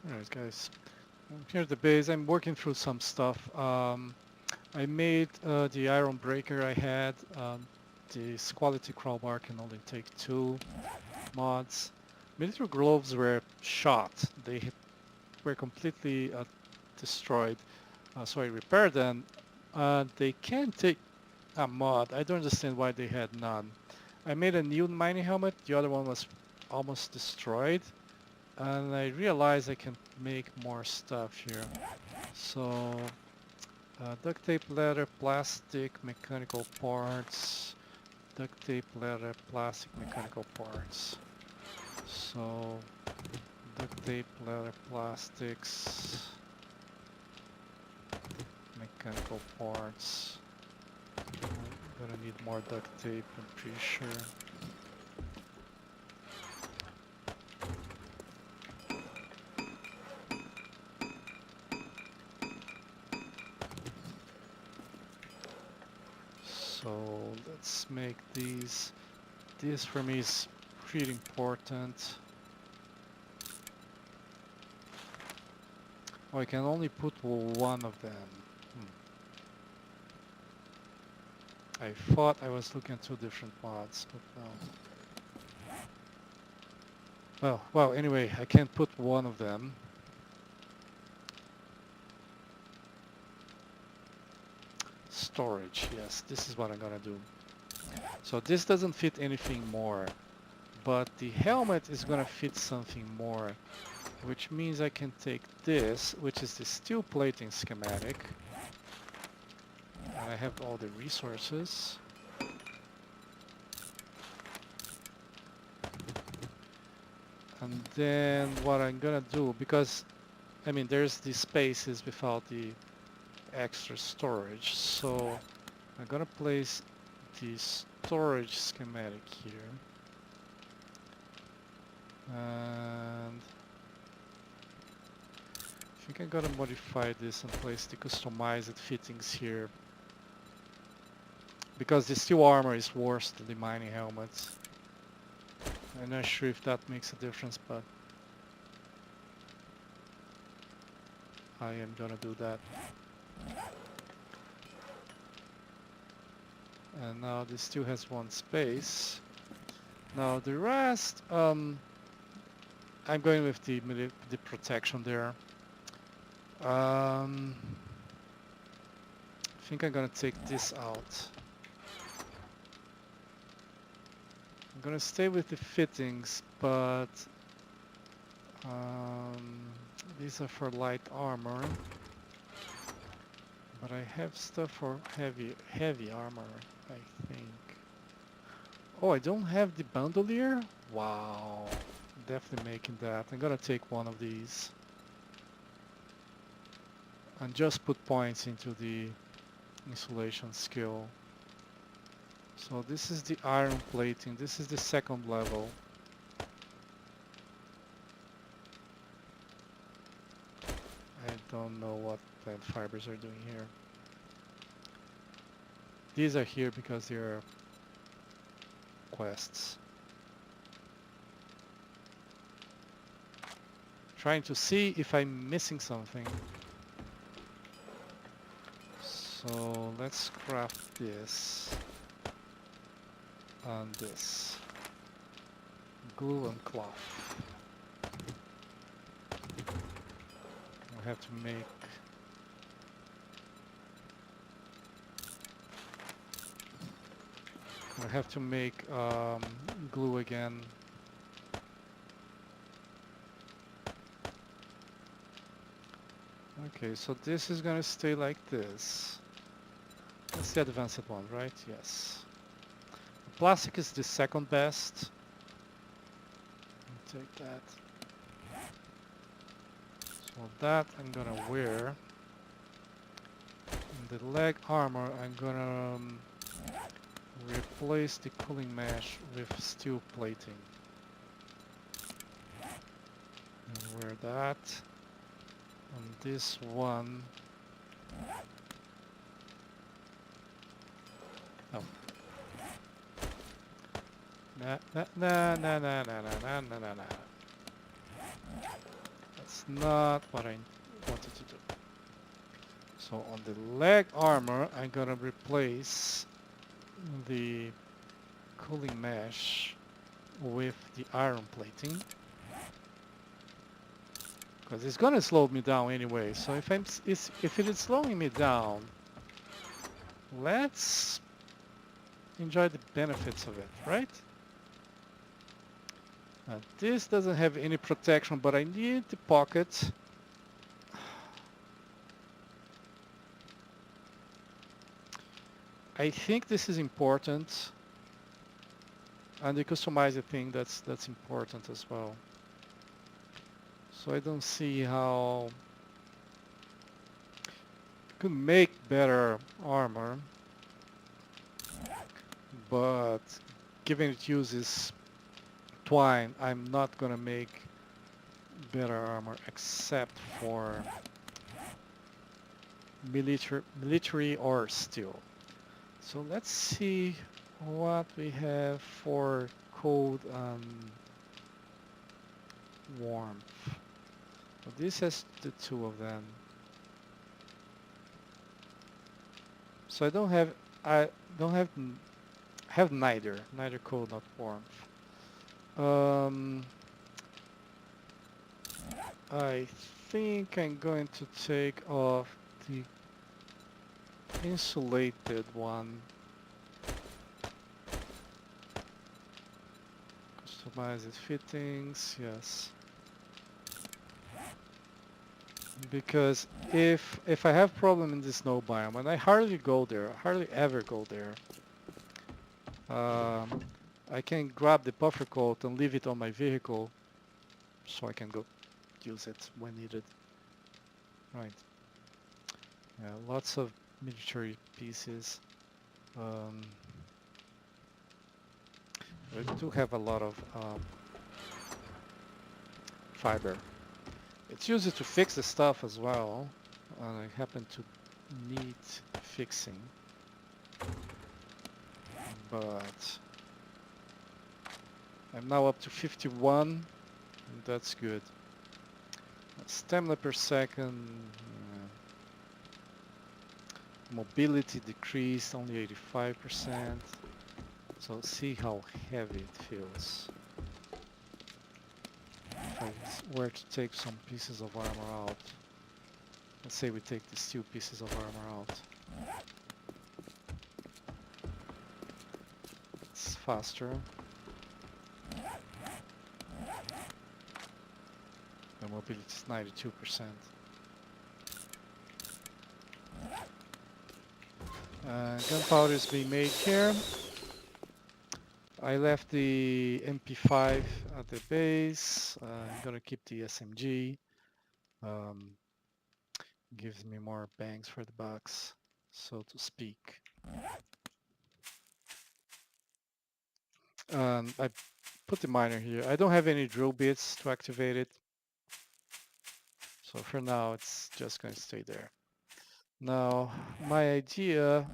Alright guys, here's the base. I'm working through some stuff. I made the iron breaker I had. This quality crowbar can only take 2 mods. Military gloves were shot. They were completely destroyed. So I repaired them. They can take a mod. I don't understand why they had none. I made a new mining helmet. The other one was almost destroyed. And I realized I can make more stuff here. So duct tape, leather, plastic, mechanical parts. Duct tape, leather, plastic, mechanical parts. So duct tape, leather, plastics, mechanical parts. I'm gonna need more duct tape, I'm pretty sure. So let's make these. This for me is pretty important. Oh, I can only put one of them. I thought I was looking at 2 different mods, but no. Well, anyway, I can put one of them. Storage, yes, this is what I'm gonna do. So this doesn't fit anything more, but the helmet is gonna fit something more, which means I can take this, which is the steel plating schematic, and I have all the resources. And then what I'm gonna do, because I mean there's the spaces without the extra storage, so I'm gonna place the storage schematic here. And I think I'm gonna modify this and place the customized fittings here, because the steel armor is worse than the mining helmets. I'm not sure if that makes a difference, but I am gonna do that. And now this still has 1 space. Now the rest, I'm going with the protection there. I think I'm gonna take this out. I'm gonna stay with the fittings, but these are for light armor. But I have stuff for heavy armor, I think. Oh, I don't have the bandolier? Wow. Definitely making that. I'm gonna take one of these. And just put points into the insulation skill. So this is the iron plating. This is the 2nd level. I don't know what plant fibers are doing here. These are here because they're quests. Trying to see if I'm missing something. So let's craft this and this. Glue and cloth. I have to make glue again. Okay, so this is gonna stay like this. That's the advanced one, right? Yes. Plastic is the 2nd best. I'll take that. So that I'm gonna wear. And the leg armor, I'm gonna replace the cooling mesh with steel plating. And wear that. And this one. Oh. Nah. That's That's not what I wanted to do. So on the leg armor, I'm gonna replace the cooling mesh with the iron plating, because it's gonna slow me down anyway. So if if it is slowing me down, let's enjoy the benefits of it, right? This doesn't have any protection, but I need the pocket. I think this is important, and the customize the thing that's important as well. So I don't see how you could make better armor, but given it uses twine, I'm not gonna make better armor except for military or steel. So let's see what we have for cold and warmth. So this has the two of them. So I don't have neither cold nor warmth. I think I'm going to take off the insulated one. Customize its fittings, yes. Because if I have problem in the snow biome, and I hardly go there, hardly ever go there, I can grab the puffer coat and leave it on my vehicle, so I can go use it when needed. Right. Yeah, lots of military pieces. Um, we do have a lot of fiber. It's used to fix the stuff as well, and I happen to need fixing. But I'm now up to 51, and that's good. Stamina per second, mobility decreased only 85%. So see how heavy it feels. If I were to take some pieces of armor out, let's say we take these two pieces of armor out. It's faster. The mobility is 92%. Gunpowder is being made here. I left the MP5 at the base. I'm gonna keep the SMG. Gives me more bangs for the bucks, so to speak. I put the miner here. I don't have any drill bits to activate it. So for now, it's just going to stay there. Now, my idea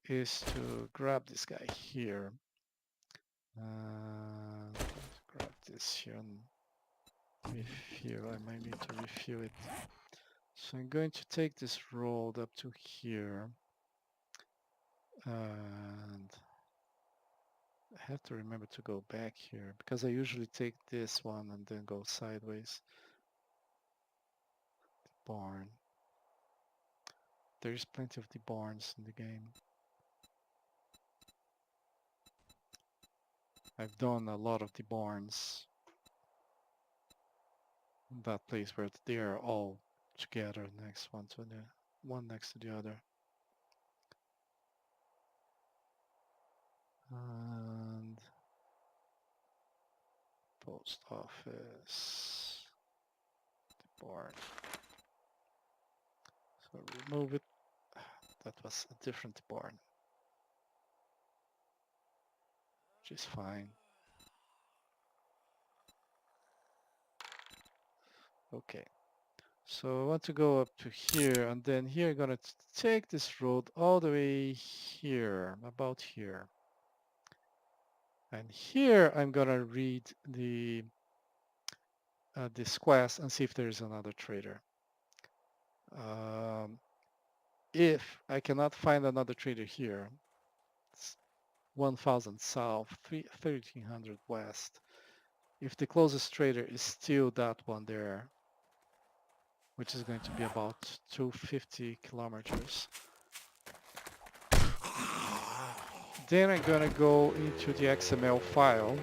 is to grab this guy here. Grab this here and refuel. I might need to refuel it. So I'm going to take this road up to here. And I have to remember to go back here because I usually take this one and then go sideways. The barn. There's plenty of the barns in the game. I've done a lot of the barns. That place where they are all together next one to the one next to the other. And post office. The barn. So remove it. That was a different barn. Which is fine. Okay. So I want to go up to here, and then here I'm gonna take this road all the way here, about here. And here I'm gonna read the this quest and see if there is another trader. If I cannot find another trader here, it's 1000 south, 1300 west. If the closest trader is still that one there, which is going to be about 250 kilometers, then I'm gonna go into the XML file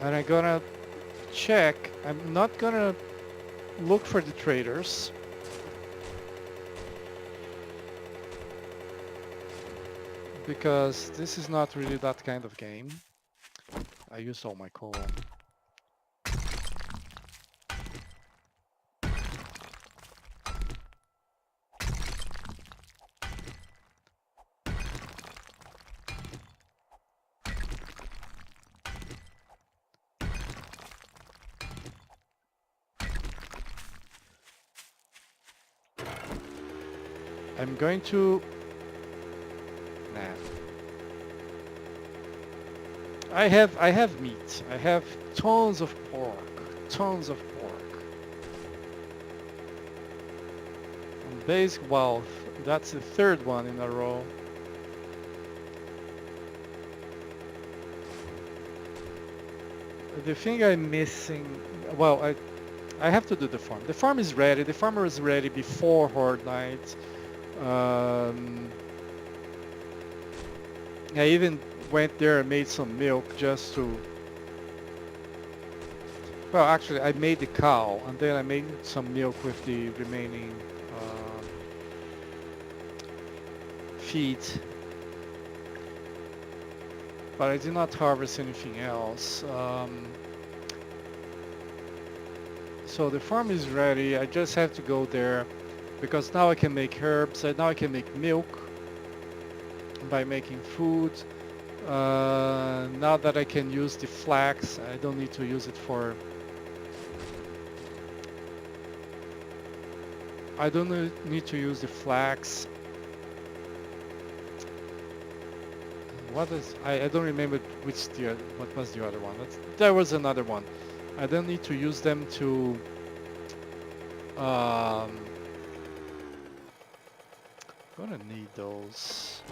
and I'm gonna check. I'm not gonna look for the traders. Because this is not really that kind of game. I used all my coal. I'm going to... Nah. I have meat. I have tons of pork. Tons of pork. And basic wealth. That's the third one in a row. The thing I'm missing... Well, I have to do the farm. The farm is ready. The farmer is ready before Horde Night. I even went there and made some milk just to... Well, actually, I made the cow, and then I made some milk with the remaining feed. But I did not harvest anything else. So the farm is ready. I just have to go there because now I can make herbs. Now I can make milk by making food. Now that I can use the flax, I don't need to use it for... I don't need to use the flax. What is... I don't remember what was the other one. There was another one. I don't need to use them to... gonna need those.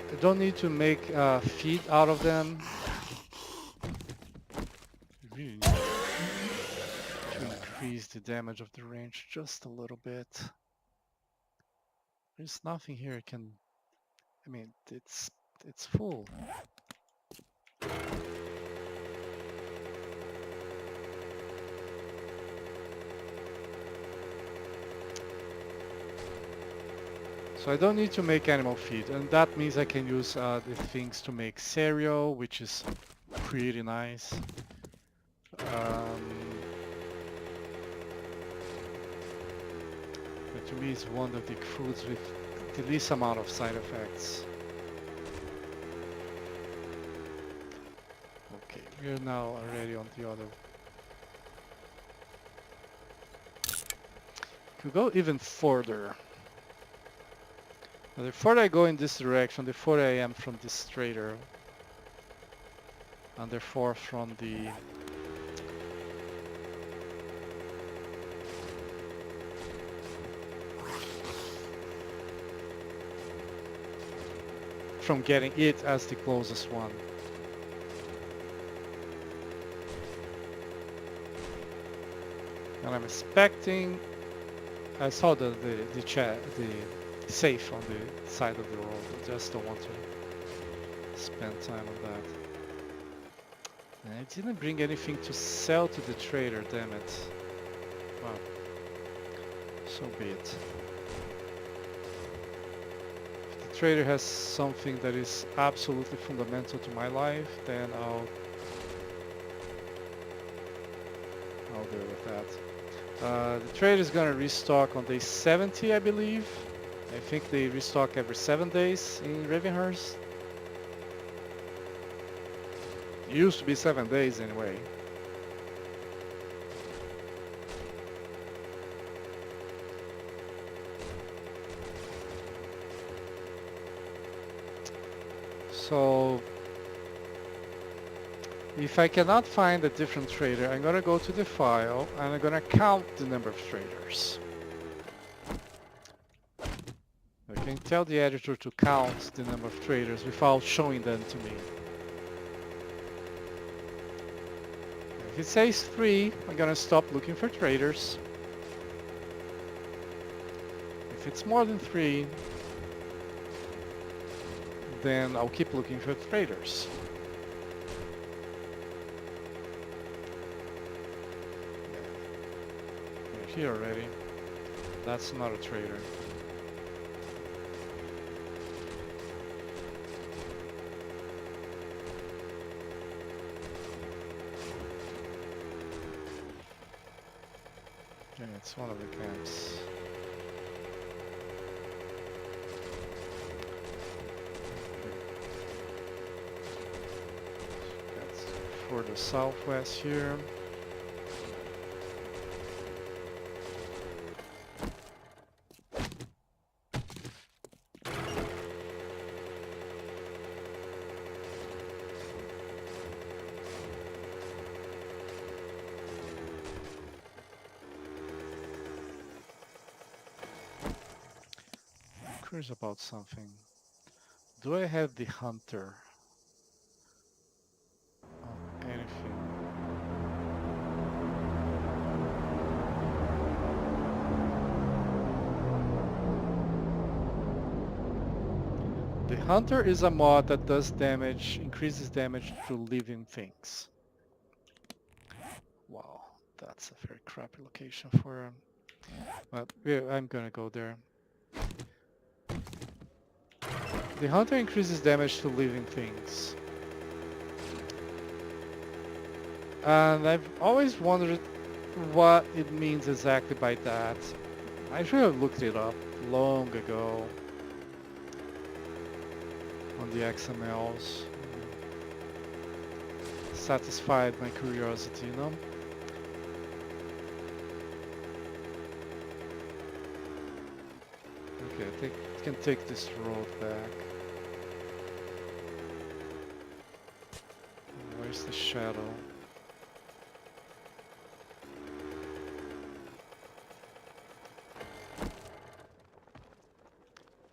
I don't need to make feed out of them. I really need to increase the damage of the range just a little bit. There's nothing here I can... I mean, it's full. So I don't need to make animal feed, and that means I can use the things to make cereal, which is pretty nice. But to me, it's one of the foods with the least amount of side effects. Okay, we're now already on the other. Could go even further. Now, the further I go in this direction, the further I am from this trader, and therefore from the getting it as the closest one. And I'm expecting... I saw the safe on the side of the road. I just don't want to spend time on that. And I didn't bring anything to sell to the trader, damn it. Well, so be it. If the trader has something that is absolutely fundamental to my life, then I'll deal with that. The trader is gonna restock on day 70, I believe. I think they restock every 7 days in Ravenhearst. It used to be 7 days anyway. So if I cannot find a different trader, I'm gonna go to the file and I'm gonna count the number of traders. I can tell the editor to count the number of traders without showing them to me. If it says 3, I'm gonna stop looking for traders. If it's more than 3, then I'll keep looking for traders. They're here already. That's not a trader. Yeah, it's one of the camps. That's for the southwest here. Curious about something. Do I have the hunter on anything? The hunter is a mod that does damage, increases damage to living things. Wow, that's a very crappy location for but yeah, I'm gonna go there. The hunter increases damage to living things. And I've always wondered what it means exactly by that. I should have looked it up long ago on the XMLs. Satisfied my curiosity, you know? Okay, I think I can take this road back. Where's the shadow?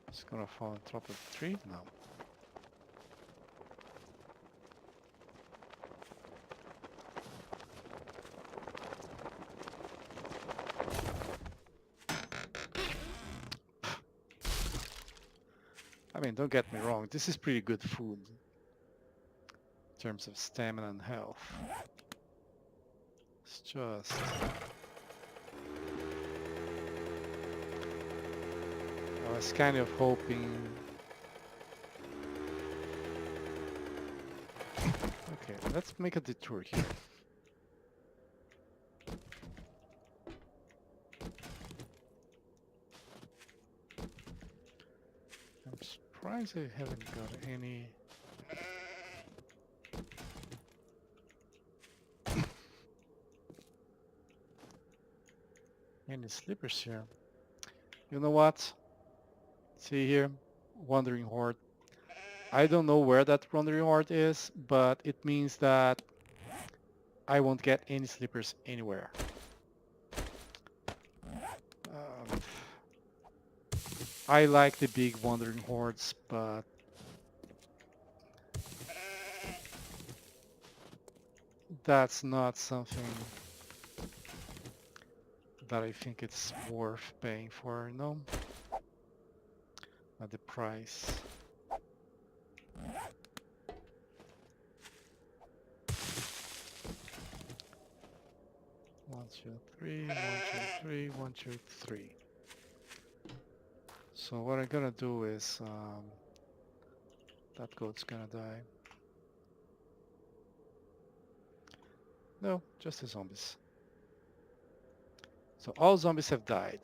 It's gonna fall on top of the tree? No. I mean, don't get me wrong, this is pretty good food in terms of stamina and health. It's just... I was kind of hoping... Okay, let's make a detour here. I'm surprised I haven't got any slippers here. You know what? See here, Wandering Horde. I don't know where that Wandering Horde is, but it means that I won't get any slippers anywhere. I like the big Wandering Hordes, but that's not something that I think it's worth paying for, no? At the price. One, two, three, 1, 2, 3, 1, 2, 3. So what I'm gonna do is, that goat's gonna die. No, just the zombies. So all zombies have died,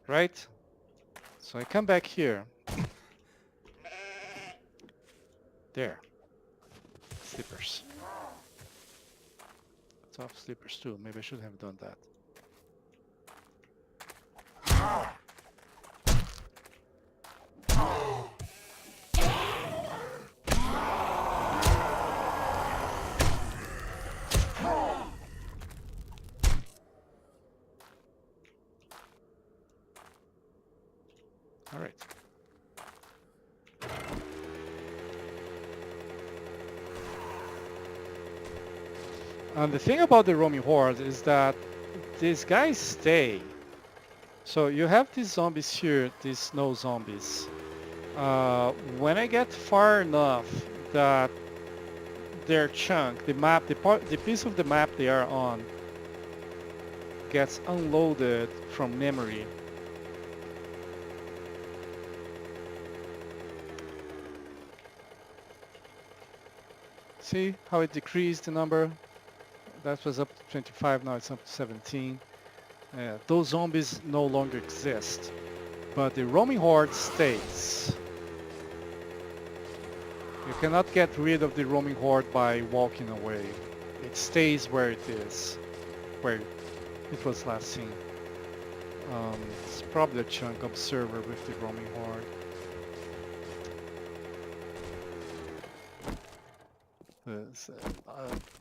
right? So I come back here. There. Slippers. Tough sleepers too. Maybe I should have done that. All right. And the thing about the roaming horde is that these guys stay. So you have these zombies here, these snow zombies. When I get far enough that their chunk, the map, the piece of the map they are on, gets unloaded from memory. See how it decreased the number? That was up to 25, now it's up to 17. Those zombies no longer exist, but the roaming horde stays. You cannot get rid of the roaming horde by walking away. It stays where it is, where it was last seen. It's probably a chunk observer with the roaming horde.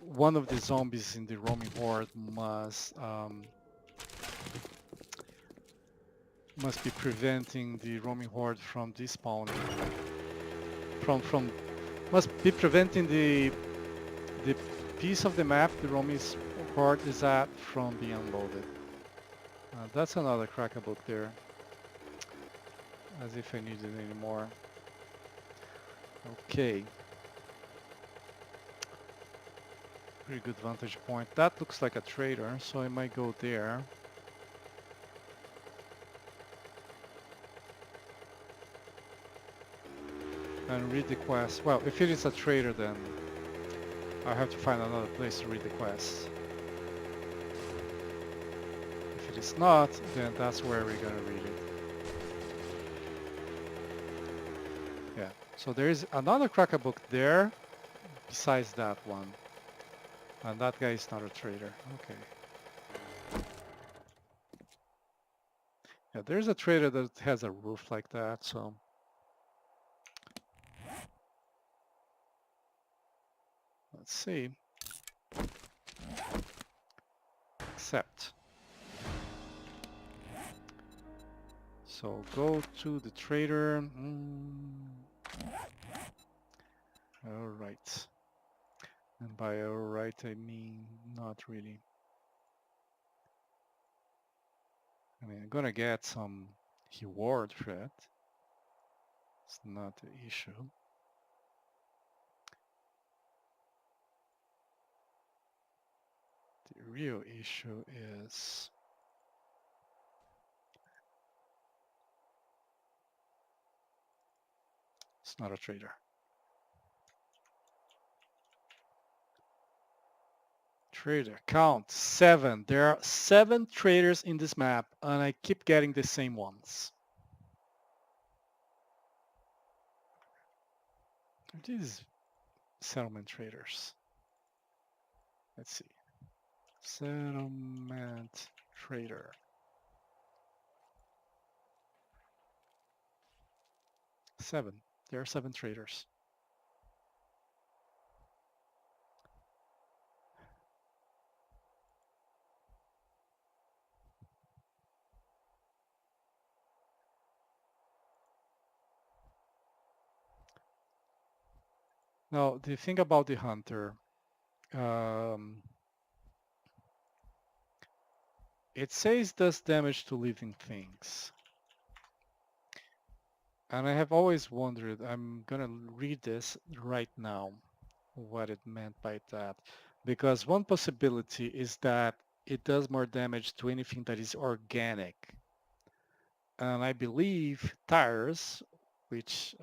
One of the zombies in the roaming horde must be preventing the roaming horde from despawning. Must be preventing the piece of the map the roaming horde is at from being unloaded. That's another cracker book there. As if I needed any more. Okay. Pretty good vantage point. That looks like a trader, so I might go there. And read the quest. Well, if it is a trader, then I have to find another place to read the quest. If it is not, then that's where we're gonna read it. Yeah, so there is another cracker book there besides that one. And that guy is not a trader. Okay. Yeah, there's a trader that has a roof like that, so. Let's see. Accept. So go to the trader. All right. And by all right, I mean not really. I mean, I'm gonna get some reward for it. It's not the issue. The real issue is it's not a trader. Trader count 7. There are 7 traders in this map, and I keep getting the same ones. These settlement traders. Let's see. Settlement trader. 7. There are 7 traders. Now, the thing about the hunter, it says does damage to living things. And I have always wondered, I'm gonna read this right now, what it meant by that. Because one possibility is that it does more damage to anything that is organic. And I believe tires, which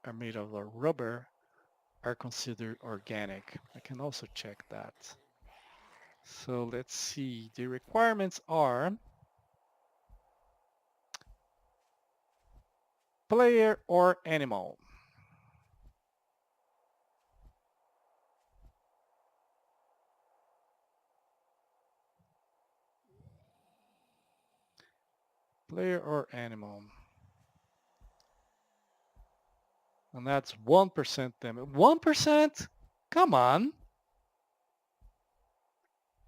are made of rubber, are considered organic. I can also check that. So let's see, the requirements are player or animal. Player or animal? And that's 1% damage. 1%? Come on.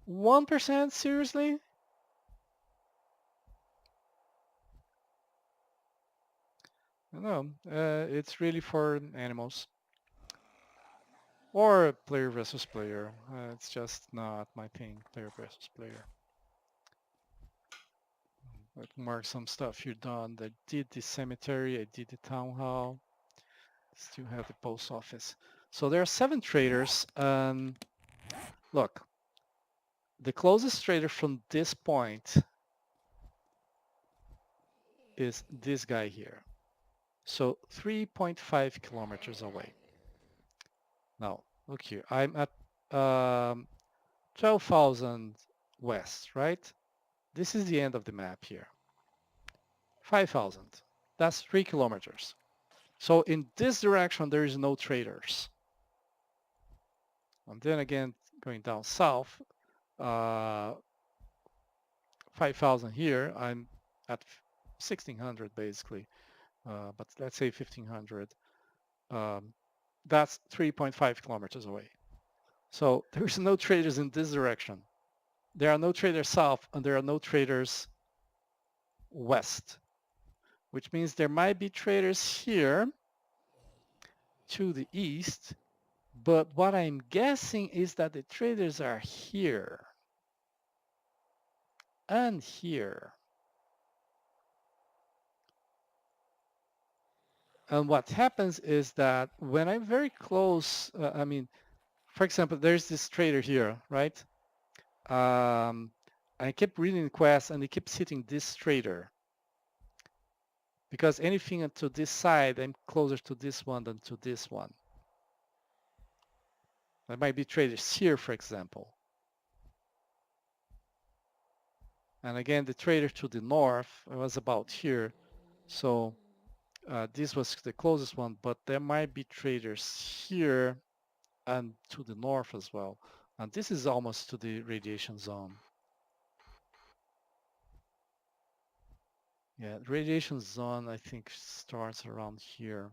1%? Seriously? No, it's really for animals. Or player versus player. It's just not my thing, player versus player. Let's mark some stuff here done. I did the cemetery, I did the town hall. Still have the post office. So there are 7 traders. Look, the closest trader from this point is this guy here. So 3.5 kilometers away. Now, look here. I'm at 12,000 west, right? This is the end of the map here. 5,000. That's 3 kilometers. So in this direction, there is no traders. And then again, going down south, 5,000 here, I'm at 1,600 basically, but let's say 1,500. That's 3.5 kilometers away. So there's no traders in this direction. There are no traders south and there are no traders west, which means there might be traders here to the east, but what I'm guessing is that the traders are here and here. And what happens is that when I'm very close, for example, there's this trader here, right? I kept reading the quest and it keeps hitting this trader. Because anything to this side, I'm closer to this one than to this one. There might be traders here, for example. And again, the trader to the north was about here. So this was the closest one, but there might be traders here and to the north as well. And this is almost to the radiation zone. Yeah, radiation zone, I think, starts around here.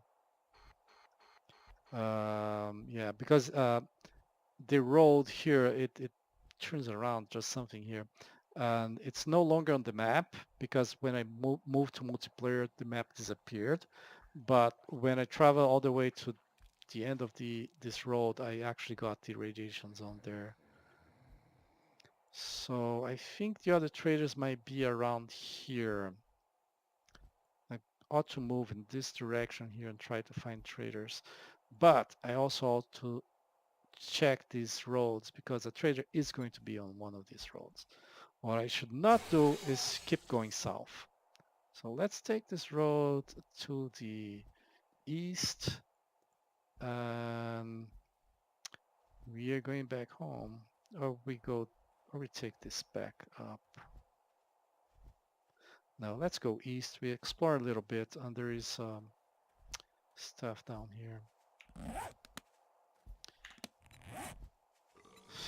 Yeah, because the road here, it turns around just something here. And it's no longer on the map because when I moved to multiplayer, the map disappeared. But when I travel all the way to the end of this road, I actually got the radiation zone there. So I think the other traders might be around here. I ought to move in this direction here and try to find traders. But I also ought to check these roads because a trader is going to be on one of these roads. What I should not do is keep going south. So let's take this road to the east and we are going back home, or we take this back up. Now let's go east. We explore a little bit and there is stuff down here.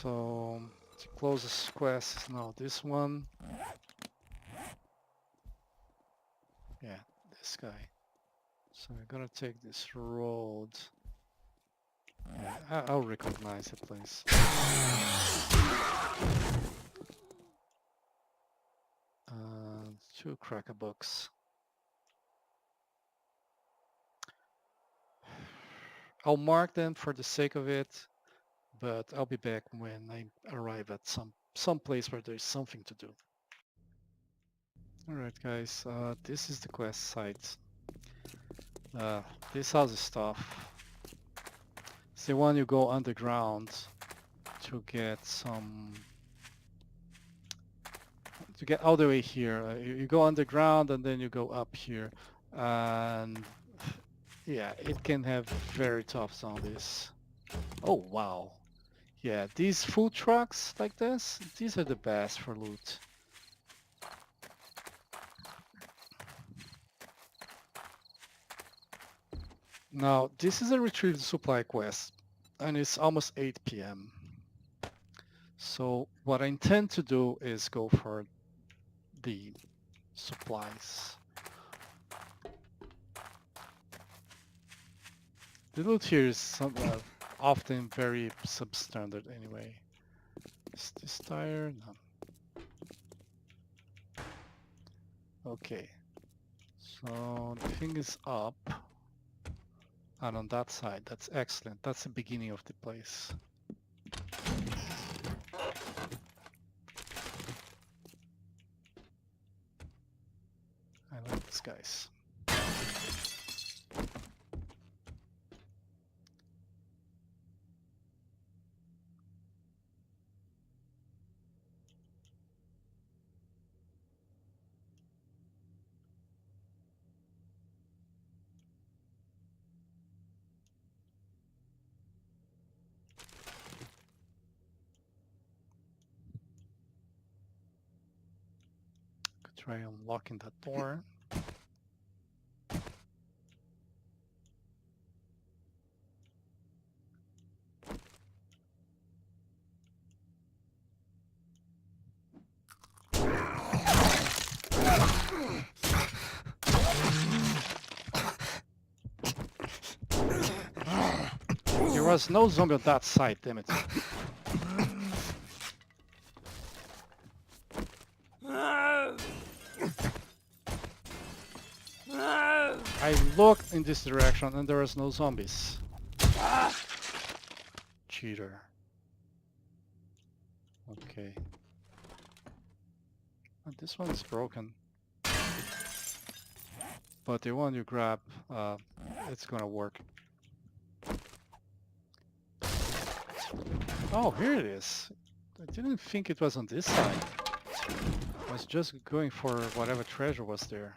So the closest quest is now this one. Yeah, this guy. So we're gonna take this road. Yeah, I'll recognize the place. 2 cracker books. I'll mark them for the sake of it, but I'll be back when I arrive at some place where there's something to do. Alright guys, this is the quest site. This has the stuff. It's the one you go underground to get all the way here. You go underground and then you go up here. And yeah, it can have very tough zombies. Oh wow. Yeah, these food trucks like this, these are the best for loot. Now, this is a retrieve the supply quest, and it's almost 8 p.m. So what I intend to do is go for the supplies. The loot here is often very substandard anyway. Is this tire? No. Okay. So the thing is up. And on that side, that's excellent. That's the beginning of the place. I like these guys. Could try unlocking that door. There was no zombie on that side, damn it. I looked in this direction and there was no zombies. Cheater. Okay. And this one is broken. But the one you grab, it's gonna work. Oh, here it is. I didn't think it was on this side. I was just going for whatever treasure was there.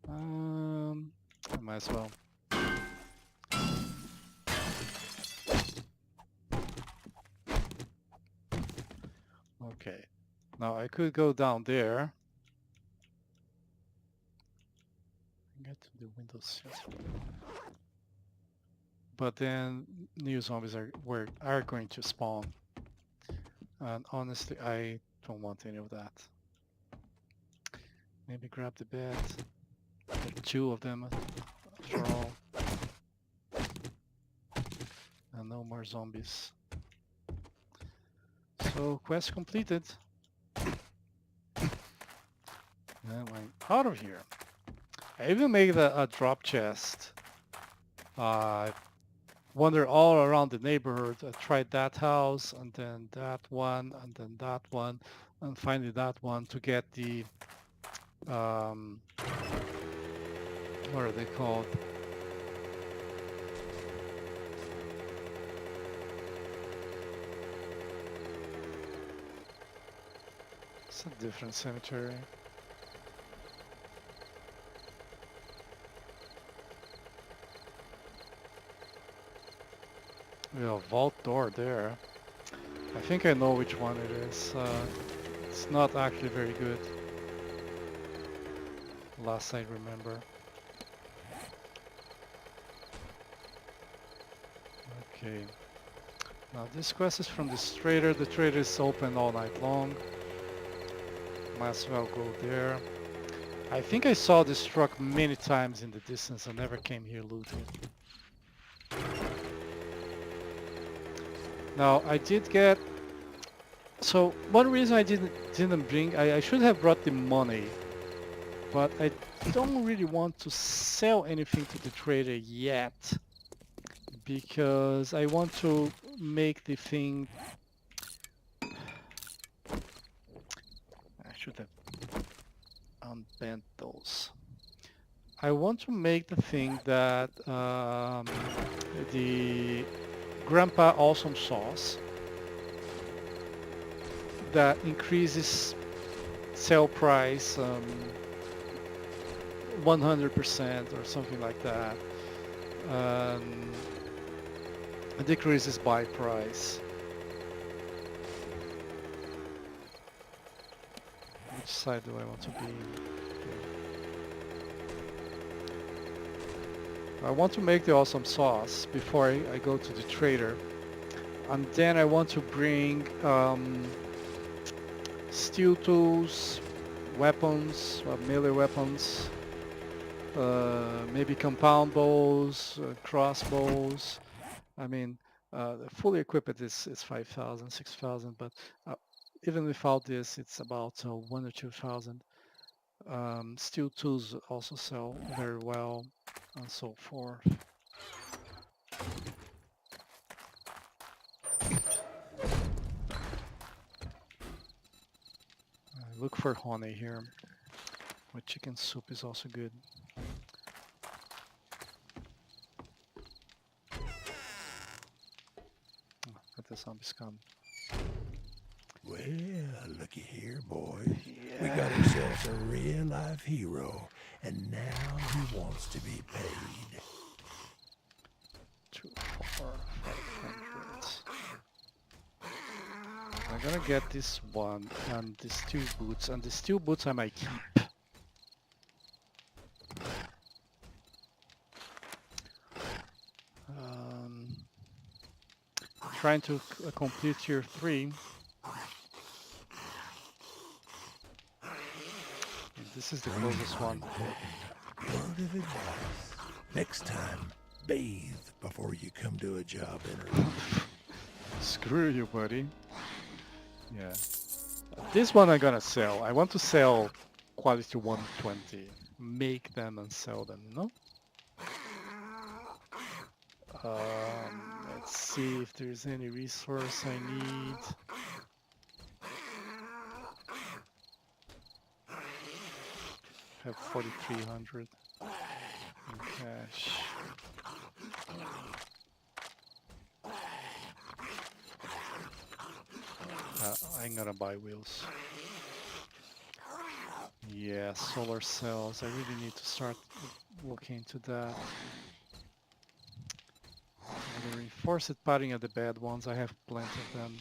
I might as well. Okay. Now I could go down there. Get to the windows. But then new zombies are going to spawn. And honestly, I don't want any of that. Maybe grab the bed. There are 2 of them after all. And no more zombies. So quest completed. And I'm out of here. I even made a drop chest. Wander all around the neighborhood. I tried that house and then that one and then that one and finally that one to get the what are they called? It's a different cemetery. We have a vault door there. I think I know which one it is. It's not actually very good. Last I remember. Okay. Now this quest is from this trader. The trader is open all night long. Might as well go there. I think I saw this truck many times in the distance. I never came here looting it. Now I did get. So one reason I didn't bring. I should have brought the money, but I don't really want to sell anything to the trader yet because I want to make the thing. I should have unbent those. I want to make the thing that the Grandpa Awesome sauce that increases sale price 100% or something like that. Decreases buy price. Which side do I want to be? I want to make the awesome sauce before I go to the trader. And then I want to bring steel tools, weapons, melee weapons, maybe compound bows, crossbows. I mean, fully equipped is 5,000, 6,000, but uh, even without this, it's about 1 or 2,000. Steel tools also sell very well, and so forth. Look for honey here. But chicken soup is also good. Let the zombies come. Well, looky here, boys. We got ourselves a real-life hero, and now he wants to be paid. 2, 4, 500. I'm gonna get this one and the steel boots, and the steel boots I might keep. Trying to complete tier 3. And this is the closest one. Word of advice. Next time, bathe before you come to a job interview. Screw you, buddy. Yeah. This one I'm gonna sell. I want to sell quality 120. Make them and sell them, no? Let's see if there's any resource I need. Have 4,300 in cash. I'm gonna buy wheels. Yeah, solar cells. I really need to start looking into that. The reinforced padding are the bad ones. I have plenty of them.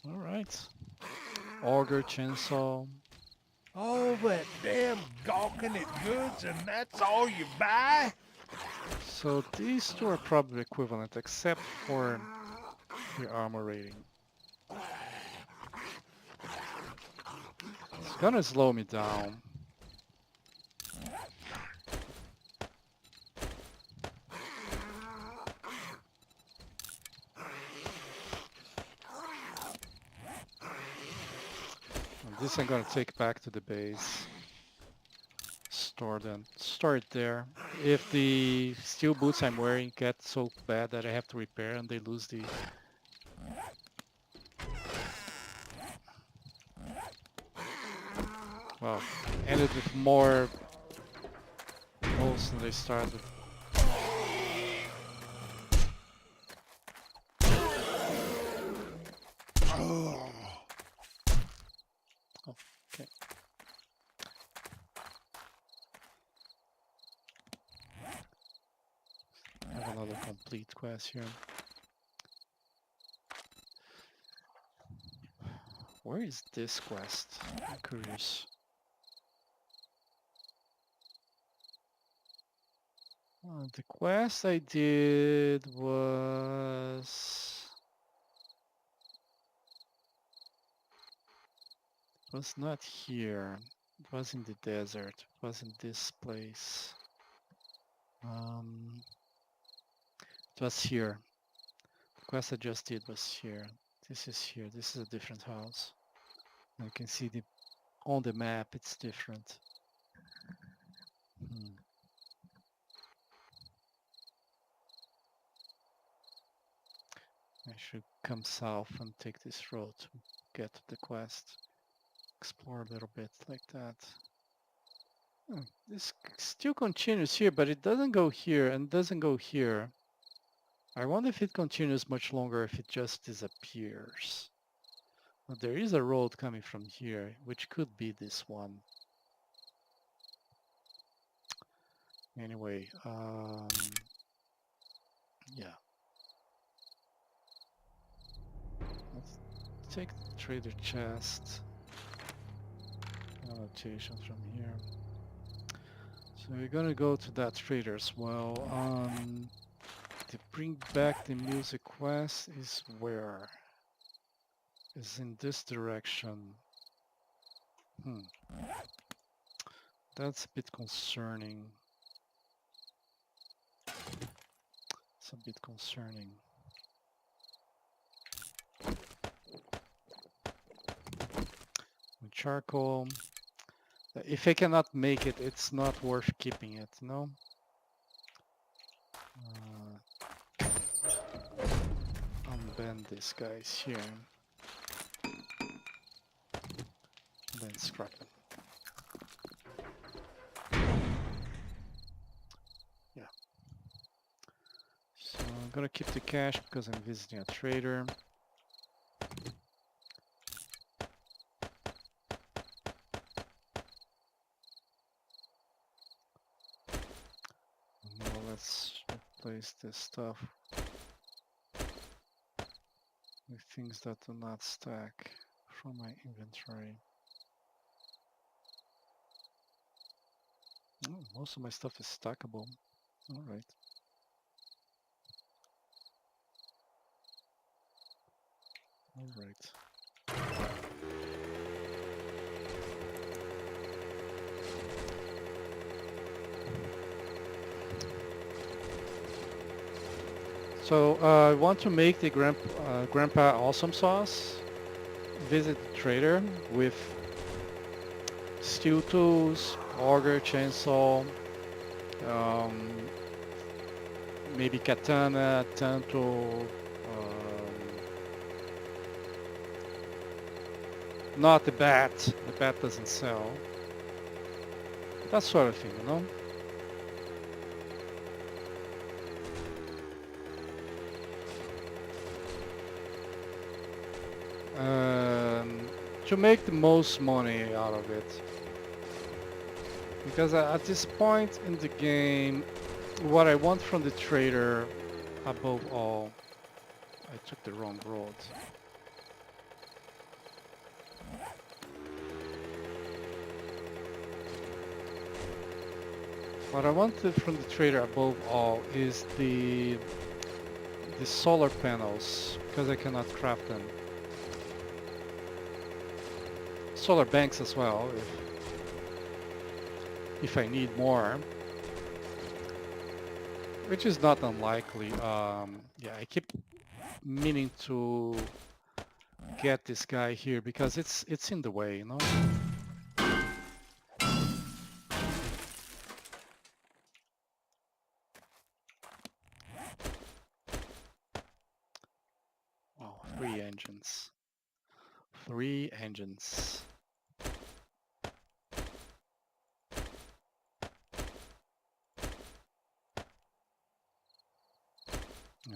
All right. Auger, chainsaw. All that damn gawking at goods, and that's all you buy? So these two are probably equivalent, except for the armor rating. It's gonna slow me down. And this I'm gonna take back to the base. Store it there. If the steel boots I'm wearing get so bad that I have to repair and they lose the... Well, ended with more holes than they started with. Oh, okay. I have another complete quest here. Where is this quest? I'm curious. The quest I did was not here. It was in the desert. It was in this place. It was here. The quest I just did was here. This is here. This is a different house. And you can see on the map it's different. I should come south and take this road to get to the quest. Explore a little bit like that. This still continues here, but it doesn't go here and doesn't go here. I wonder if it continues much longer if it just disappears. Well, there is a road coming from here, which could be this one. Anyway, yeah. Let's take the trader chest. Annotations from here. So So we're gonna go to that trader as well. To bring back the music quest is where? Is in this direction. That's a bit concerning. It's a bit concerning. With charcoal. If I cannot make it, it's not worth keeping it, no? Unbend these guys here. Then scrap them. Yeah. So I'm gonna keep the cash because I'm visiting a trader. Now let's replace this stuff with things that do not stack from my inventory. Oh, most of my stuff is stackable. All right. All right. So I want to make the Grandpa Awesome Sauce. Visit the trader with steel tools, auger, chainsaw, maybe katana, tanto, not the bat. The bat doesn't sell. That sort of thing, you know? To make the most money out of it. Because at this point in the game, what I want from the trader, above all, I took the wrong road. What I wanted from the trader above all is the solar panels, because I cannot craft them. Solar banks as well, if I need more, which is not unlikely. Yeah, I keep meaning to get this guy here because it's in the way, you know. Oh, 3 engines. 3 engines.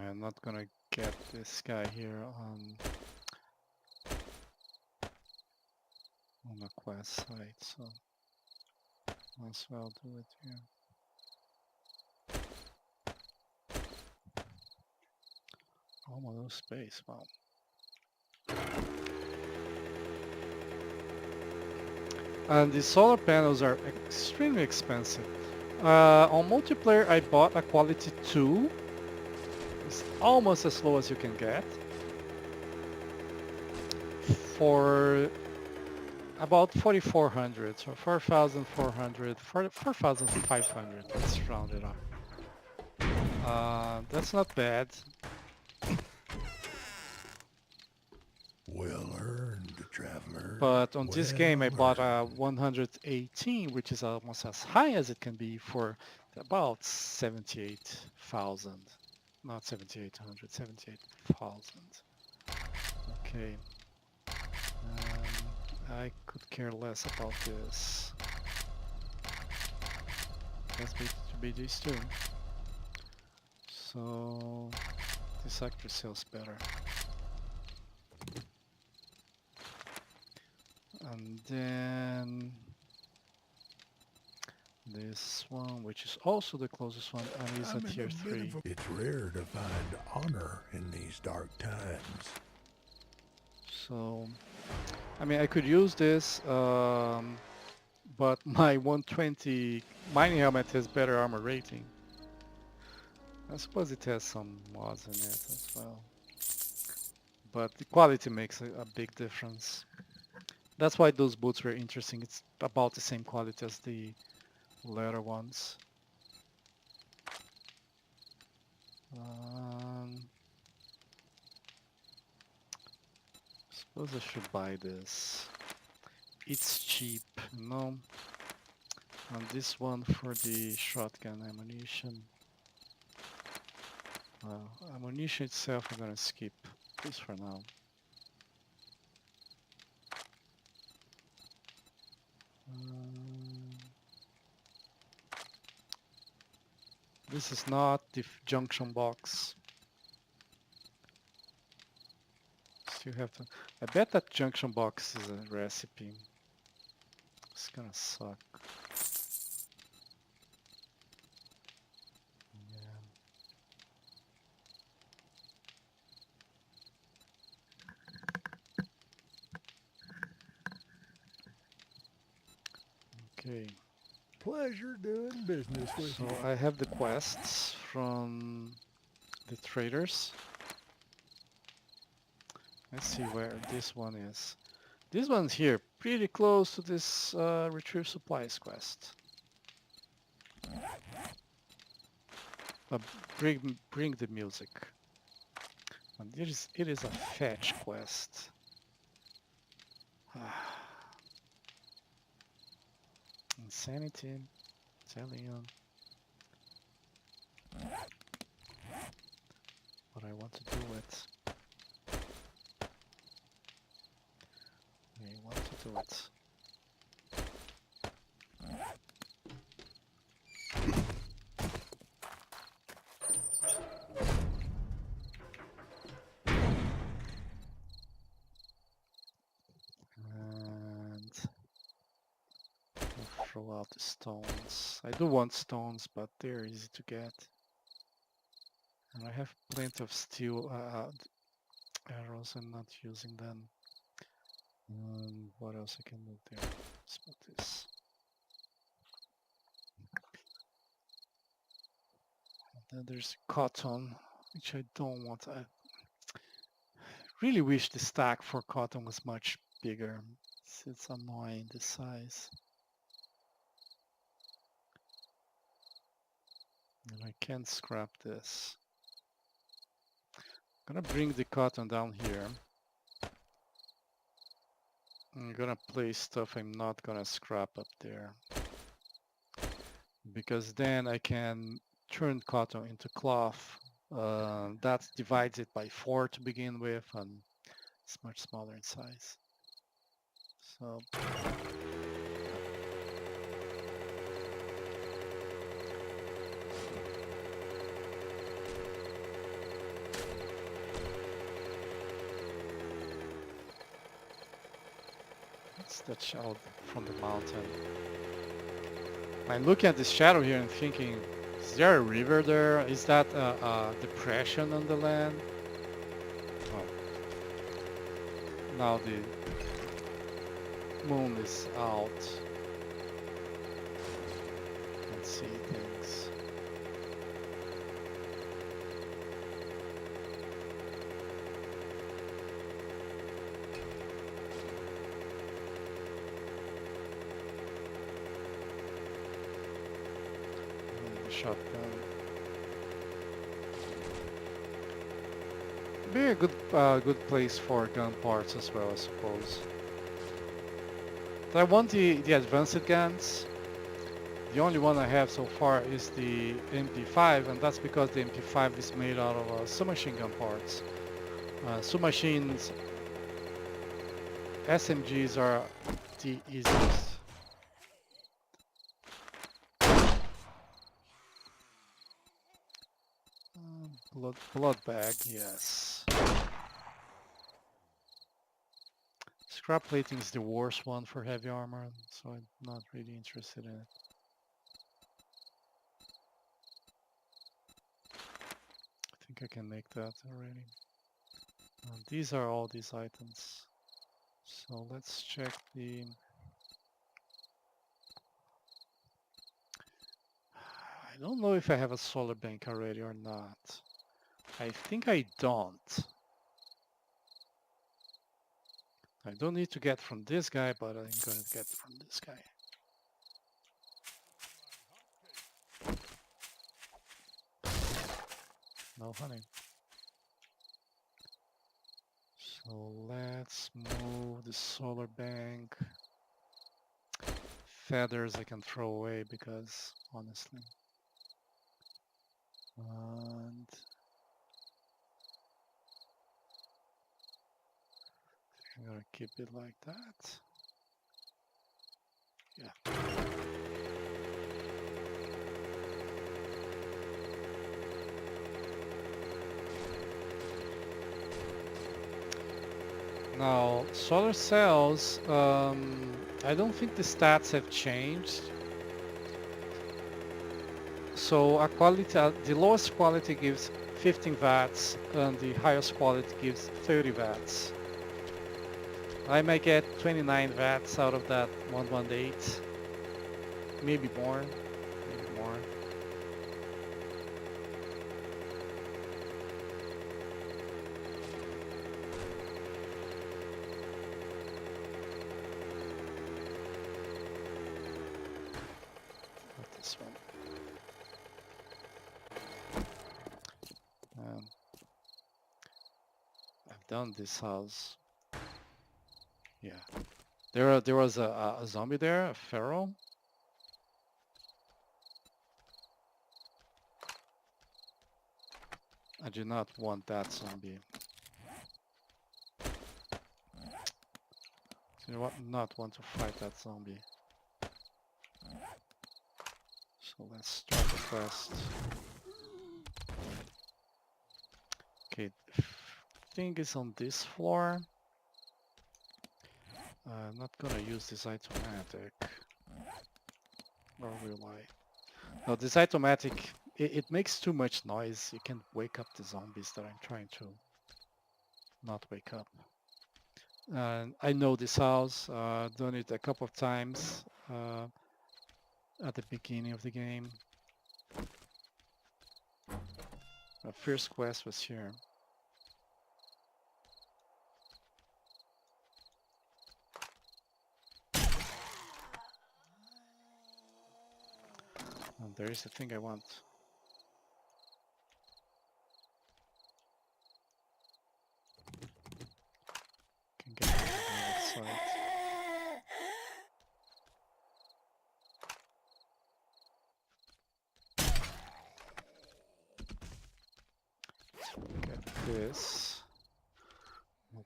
I'm not gonna get this guy here on the quest site, so might as well do it here. Almost no space, wow. And the solar panels are extremely expensive. On multiplayer, I bought a quality 2. It's almost as low as you can get. For about 4,400, so 4,400, 4,500, let's round it up. That's not bad. Well earned, traveler. But on this game I bought a earned. 118, which is almost as high as it can be for about 78,000. Not 7,800, 78,000. Okay. I could care less about this. Let's be these two. So this actually sells better. And then this one, which is also the closest one, and is a tier 3. It's rare to find honor in these dark times. So, I mean, I could use this, but my 120 mining helmet has better armor rating. I suppose it has some mods in it as well. But the quality makes a big difference. That's why those boots were interesting. It's about the same quality as the leather ones. Um, suppose I should buy this. It's cheap, you know. And this one for the shotgun ammunition. Ammunition itself I'm gonna skip this for now. Um, this is not the junction box. So you have to. I bet that junction box is a recipe. It's gonna suck. Yeah. Okay. Pleasure doing business with So you. I have the quests from the traders. Let's see where this one is. This one's here, pretty close to this retrieve supplies quest. Uh, bring the music. And it is a fetch quest. Insanity, Italian. What I want to do it. I want to do it. And I'll throw out the stones. I do want stones, but they're easy to get. And I have plenty of steel arrows. I'm not using them. What else I can move there? Let's put this. And then there's cotton, which I don't want. I really wish the stack for cotton was much bigger. It's annoying, the size. And I can't scrap this. I'm gonna bring the cotton down here. I'm gonna place stuff I'm not gonna scrap up there. Because then I can turn cotton into cloth. That divides it by 4 to begin with, and it's much smaller in size. So what's that shout from the mountain? I'm looking at this shadow here and thinking, is there a river there? Is that a depression on the land? Oh, now the moon is out. Can't see things. The shotgun. Be a good place for gun parts as well, I suppose. But I want the advanced guns. The only one I have so far is the MP5, and that's because the MP5 is made out of submachine gun parts. Submachines, SMGs are the easiest. Blood bag, yes. Scrap plating is the worst one for heavy armor, so I'm not really interested in it. I think I can make that already. These are all these items. So let's check the don't know if I have a solar bank already or not. I think I don't. I don't need to get from this guy, but I'm going to get from this guy. No honey. So let's move the solar bank. Feathers I can throw away because, honestly. And I'm gonna keep it like that. Yeah. Now, solar cells, I don't think the stats have changed. So a quality, the lowest quality gives 15 watts and the highest quality gives 30 watts. I might get 29 watts out of that 118. Maybe more, maybe more. Not this one. I've done this house. Yeah. There was a zombie there, a feral. I do not want that zombie. Do not want to fight that zombie. So let's start the quest. Okay, thing is on this floor. I'm not gonna use this automatic. Or will I? No, this automatic, it makes too much noise. You can wake up the zombies that I'm trying to not wake up. I know this house, done it a couple of times at the beginning of the game. My first quest was here. And there is the thing I want. Can get it on the other side. Get this. I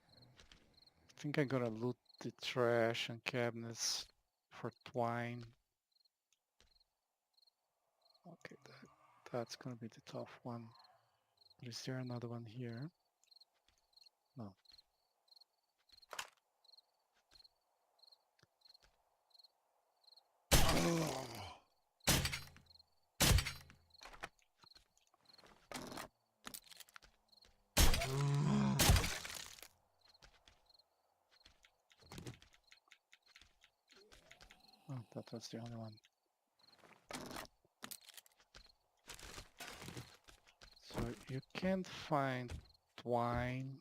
think I'm gonna loot the trash and cabinets for twine. Okay, that's gonna be the tough one. But is there another one here? No. Oh, that was the only one. So you can't find twine.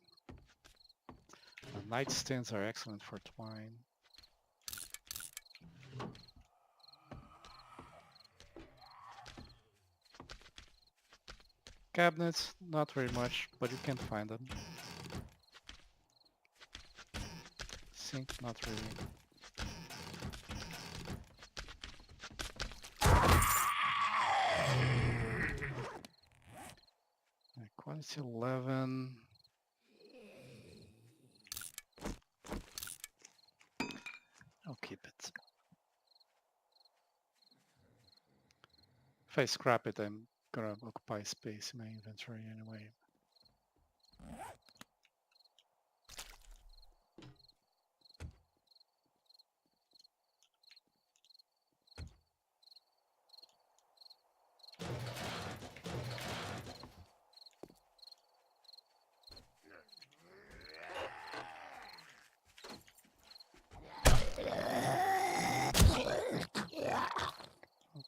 Nightstands are excellent for twine. Cabinets, not very much, but you can find them. Sink, not really. Quality 11. I'll keep it. If I scrap it, I'm gonna occupy space in my inventory anyway.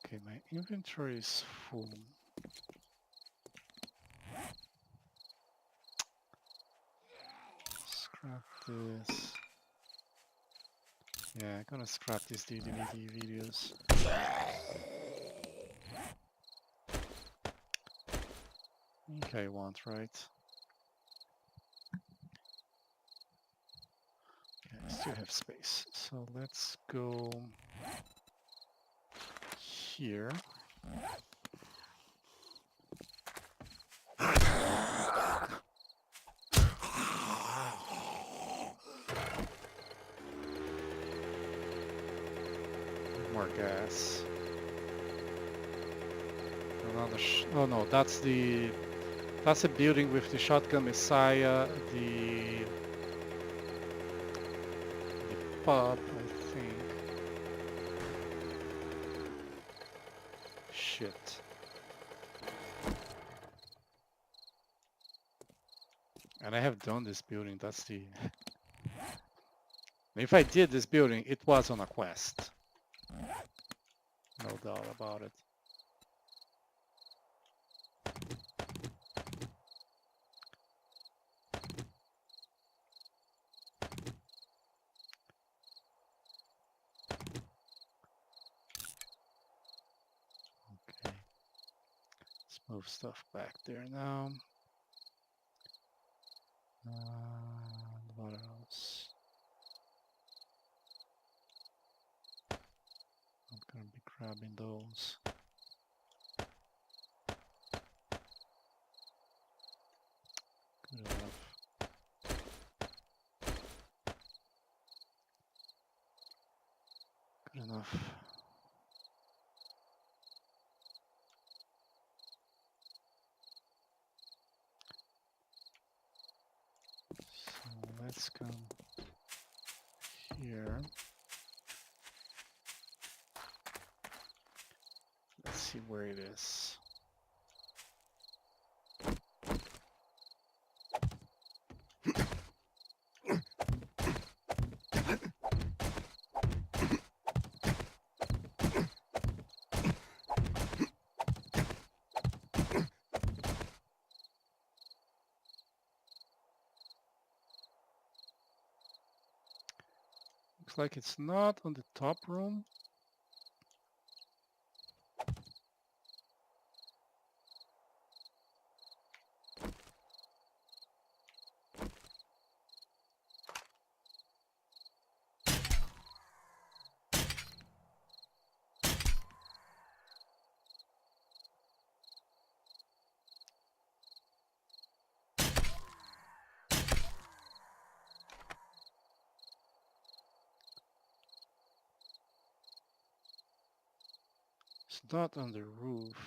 Okay, my inventory is full. Scrap this. Yeah, I'm gonna scrap these DDVD videos. Okay, I want, right? Okay, I still have space. So let's go here. More gas. Another oh no, that's a building with the shotgun messiah, the pub, I think. Shit. And I have done this building, that's the... If I did this building, it was on a quest. No doubt about it. Okay. Let's move stuff back there now. What else? I'm gonna be grabbing those. Good enough. Good enough. So let's come here. Let's see where it is. Looks like it's not on the top room. It's not on the roof.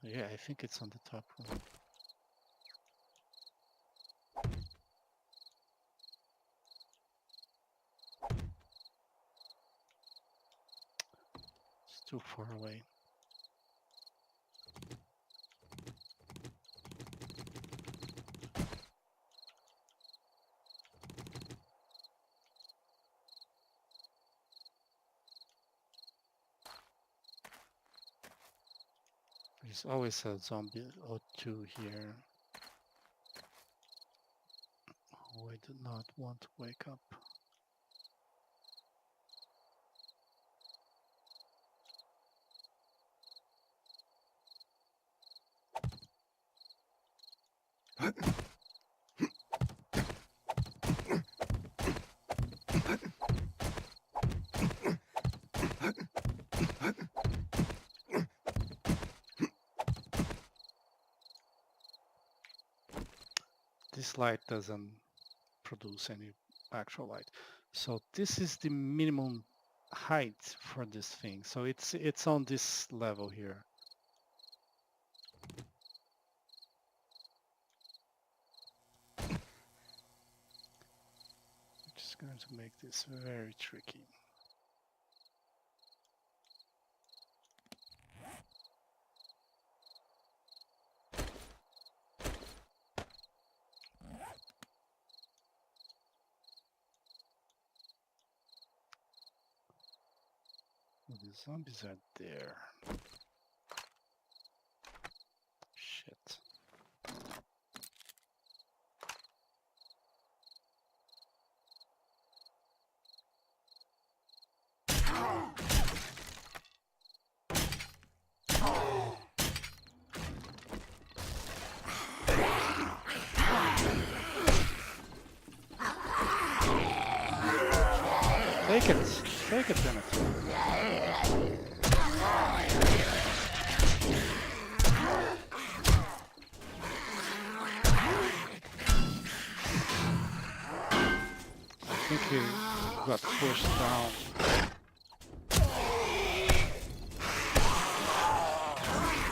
Yeah, I think it's on the top room. It's too far away. There's always a zombie or two here. Oh, I do not want to wake up. This light doesn't produce any actual light. So this is the minimum height for this thing. So it's on this level here. Which is going to make this very tricky. The zombies are there. Shit. Take it! Take it, damn it! I think he got pushed down.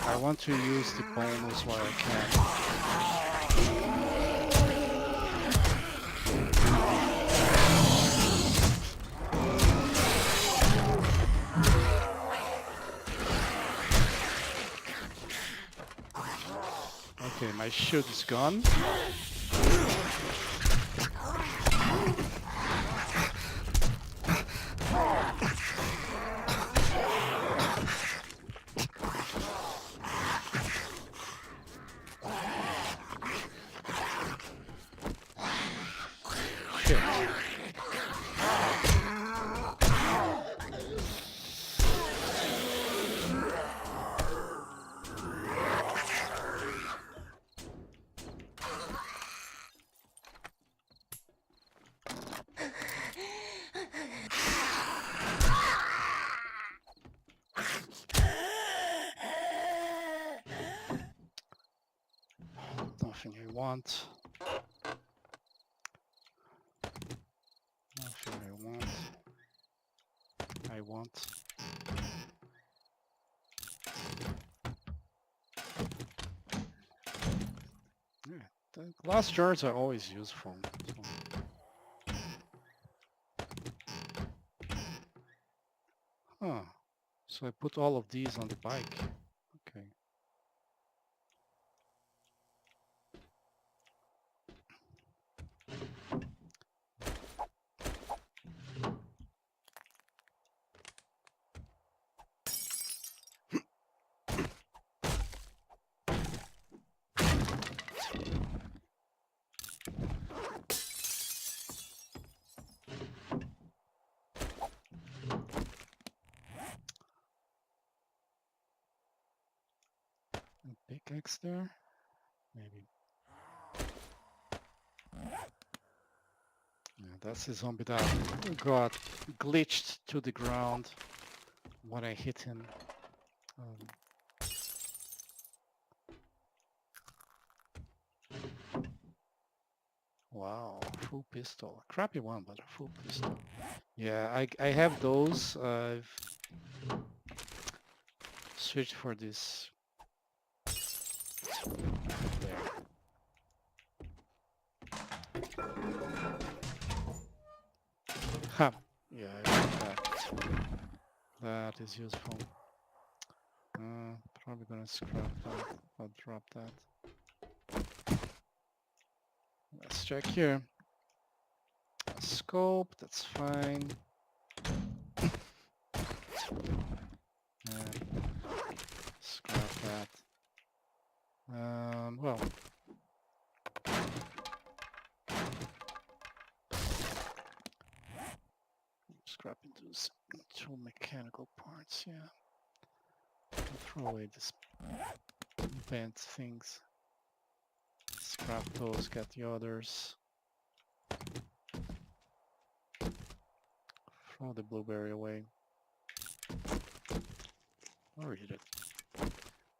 I want to use the bonus while I can. Okay, my shield is gone. Shit. Nothing I want. Nothing I want. I want. Yeah, the glass jars are always useful. So. Huh. So I put all of these on the bike. Okay. A pickaxe there? Maybe. Yeah, that's the zombie that got glitched to the ground when I hit him. Wow, full pistol. A crappy one, but a full pistol. Yeah, I have those. I've switched for this. There. Ha! Yeah, I got that. That is useful. Probably gonna scrap that. I'll drop that. Let's check here. A scope, that's fine. And scrap that. Well. Scrap into those two mechanical parts, yeah. And throw away this bent things. Scrap those, get the others. Throw the blueberry away. Or eat it.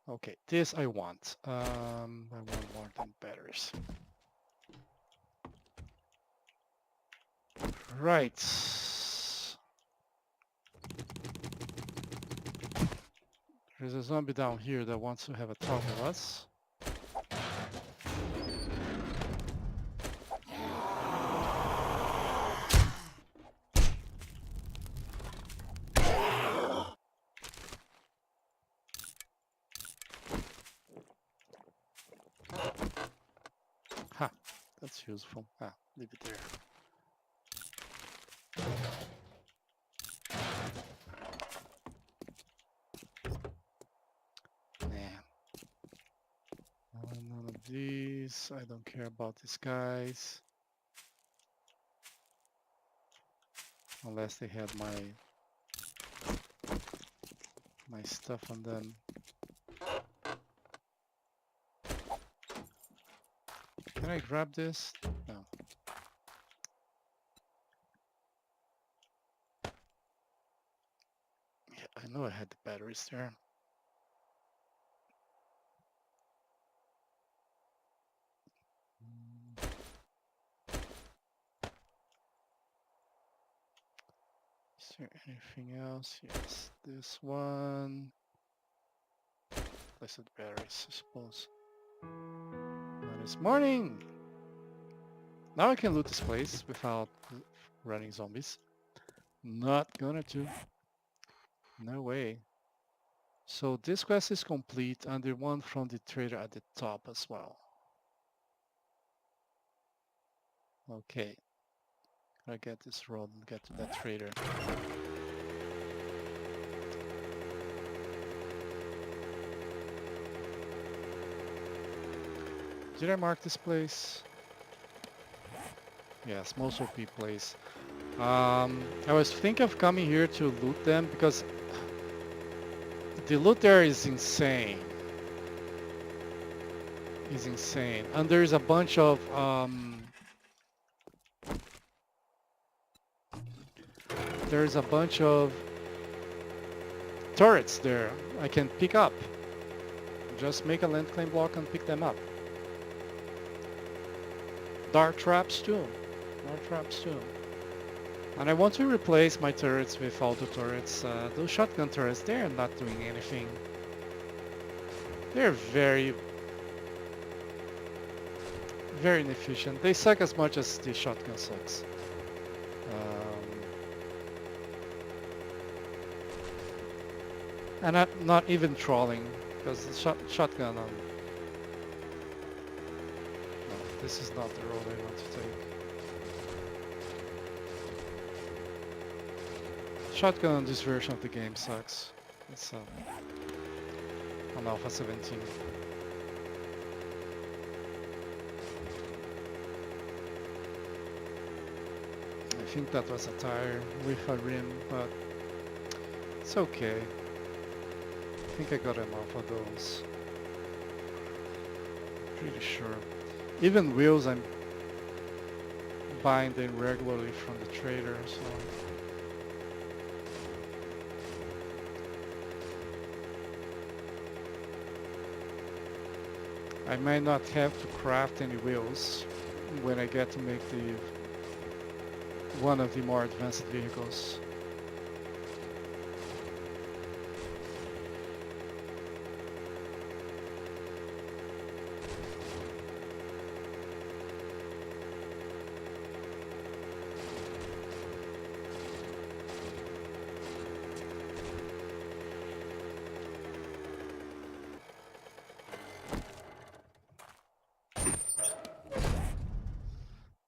Okay, this I want. I want more than batteries. Right. There's a zombie down here that wants to have a talk with us. Ha, that's useful. Ah, leave it there. these. I don't care about these guys. Unless they had my stuff on them. Can I grab this? No. Yeah, I know I had the batteries there. Is there anything else? Yes, this one. Place the batteries, I suppose. And it's morning! Now I can loot this place without running zombies. Not gonna do. No way. So this quest is complete and the one from the trader at the top as well. Okay. I get this road and get to that trader. Did I mark this place? Yes, most OP place. I was thinking of coming here to loot them because the loot there is insane. Is insane. And there's a bunch of turrets there I can pick up. Just make a land claim block and pick them up. Dart traps too. Dart traps too. And I want to replace my turrets with auto turrets. Those shotgun turrets, they're not doing anything. They're very, very inefficient. They suck as much as the shotgun sucks. And not even trolling, because the shotgun on... No, this is not the road I want to take. Shotgun on this version of the game sucks. It's on Alpha 17. I think that was a tire with a rim, but it's okay. I think I got enough of those. Pretty sure. Even wheels I'm buying them regularly from the trader, so... I might not have to craft any wheels when I get to make one of the more advanced vehicles.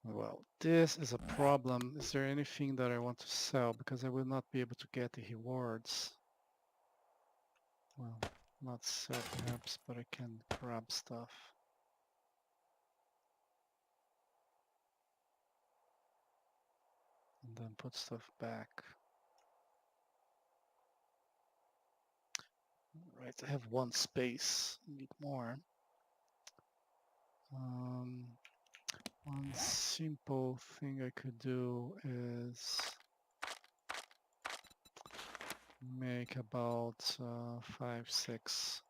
Well, this is a problem. Is there anything that I want to sell? Because I will not be able to get the rewards. Well, not sell perhaps, but I can grab stuff. And then put stuff back. Right, I have one space. Need more. One simple thing I could do is make about 5, 6.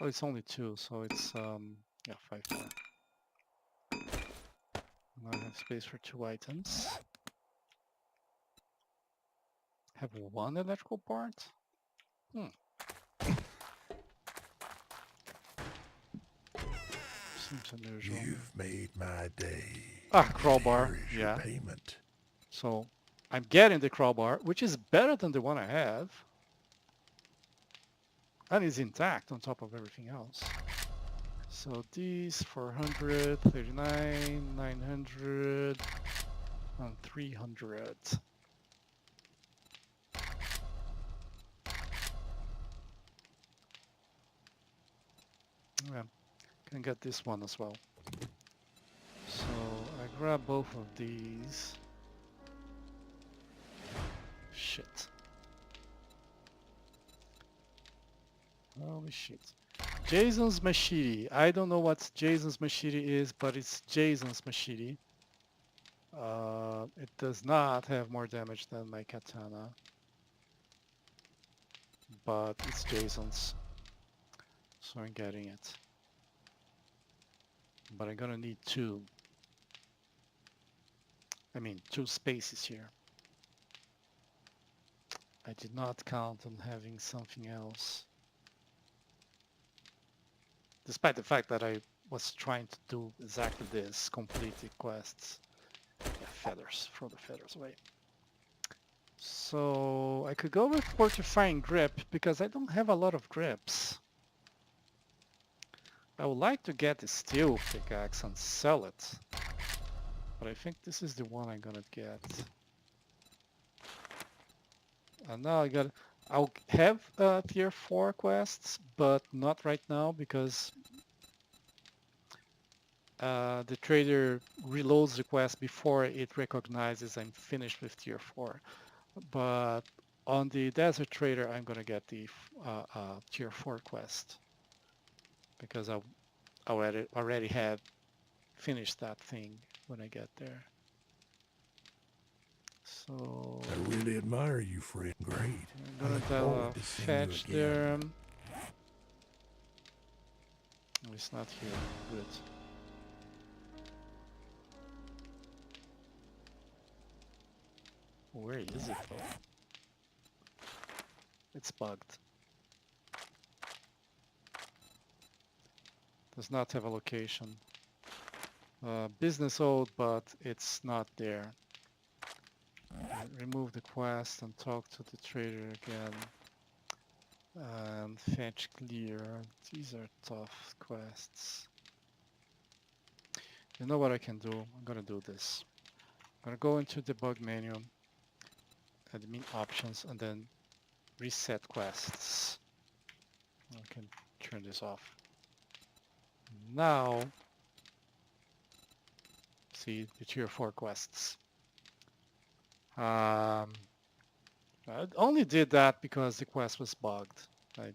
Oh, it's only 2, so it's yeah, 5 more. Now I have space for 2 items. Have 1 electrical part? Seems unusual. You've made my day. Ah, crowbar. Here is your Yeah. payment. So I'm getting the crowbar, which is better than the one I have. And is intact on top of everything else. So these 400, 39, 900, and 300. Can get this one as well. So I grab both of these. Shit. Holy shit. Jason's machete. I don't know what Jason's machete is, but it's Jason's machete. It does not have more damage than my katana, but it's Jason's, so I'm getting it. But I'm gonna need two. I mean, two spaces here. I did not count on having something else. Despite the fact that I was trying to do exactly this, complete the quests. Yeah, feathers, throw the feathers away. So I could go with fortifying grip because I don't have a lot of grips. I would like to get the steel pickaxe and sell it, but I think this is the one I'm gonna get. And now I'll have tier 4 quests, but not right now because the trader reloads the quest before it recognizes I'm finished with tier 4. But on the desert trader, I'm gonna get the tier 4 quest because I already have finished that thing when I get there. So I really admire you, friend. Great. I'm I gonna look dial forward a to seeing you fetch again. there. Oh, it's not here. Good. Where is it though? It's bugged. Does not have a location. Business owed, but it's not there. Remove the quest and talk to the trader again. And fetch clear. These are tough quests. You know what I can do? I'm gonna do this. I'm gonna go into debug menu, admin options, and then reset quests. I can turn this off. Now, see the tier 4 quests. I only did that because the quest was bugged. I'm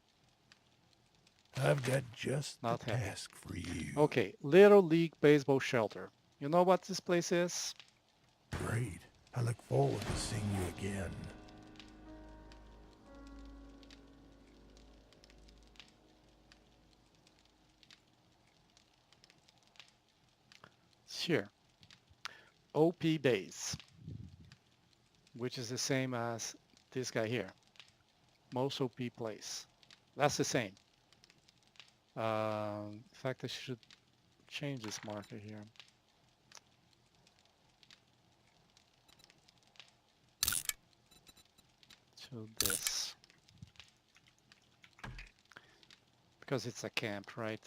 I've got just the not happy. task for you. Okay, Little League Baseball Shelter. You know what this place is? Great. I look forward to seeing you again. It's here. OP Base, which is the same as this guy here. Most OP place. That's the same. In fact, I should change this marker here. To this. Because it's a camp, right?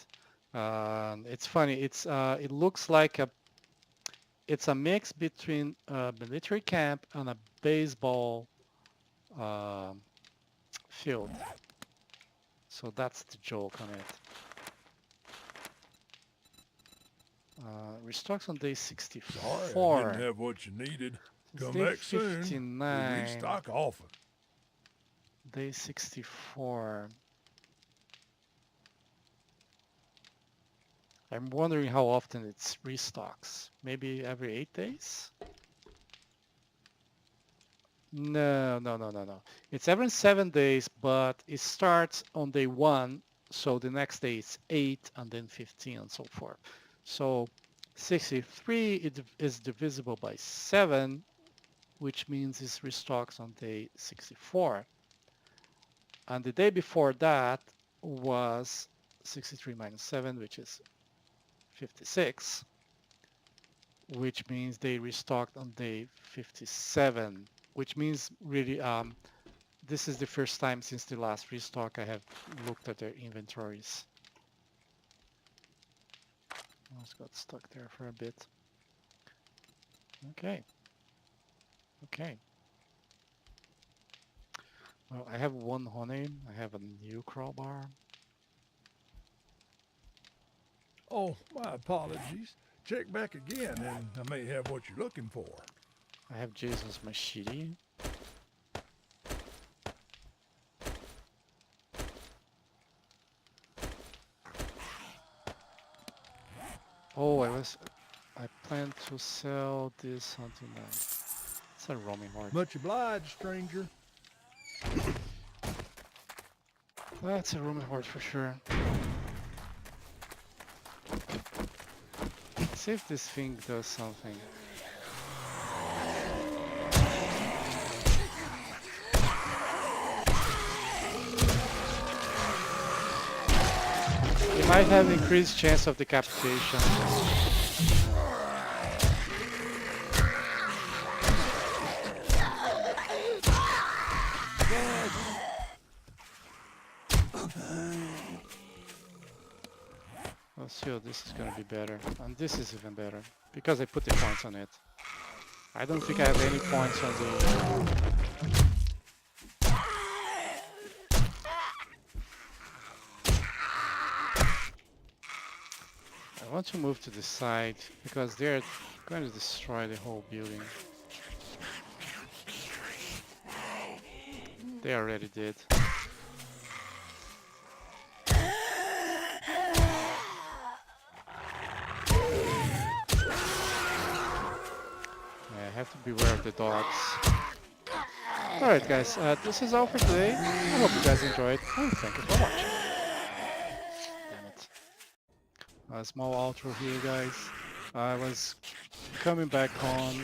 It's funny. It looks like it's a mix between a military camp and a baseball field. So that's the joke on it. Restocks on day 64. Sorry, I didn't have what you needed. It's Come day back soon. 59. We restock often. Day 64. I'm wondering how often it's restocks. Maybe every 8 days? No. It's every 7 days, but it starts on day 1, so the next day it's 8, and then 15, and so forth. So 63 is divisible by 7, which means it's restocks on day 64. And the day before that was 63 minus 7, which is 56, which means they restocked on day 57, which means really this is the first time since the last restock I have looked at their inventories. Almost got stuck there for a bit. Okay. Well, I have 1 honey. I have a new crowbar. Oh, my apologies. Check back again, and I may have what you're looking for. I have Jason's machete. Oh, I plan to sell this hunting knife. It's a roaming horde. Much obliged, stranger. That's a roaming horde for sure. Let's see if this thing does something. It might have increased chance of decapitation. Let's see how this is gonna be better. And this is even better. Because I put the points on it. I don't think I have any points on the... I want to move to the side because they're going to destroy the whole building. They already did. I have to beware of the dogs. Alright guys, this is all for today. I hope you guys enjoyed and thank you for watching. Damn it. A small outro here guys. I was coming back home,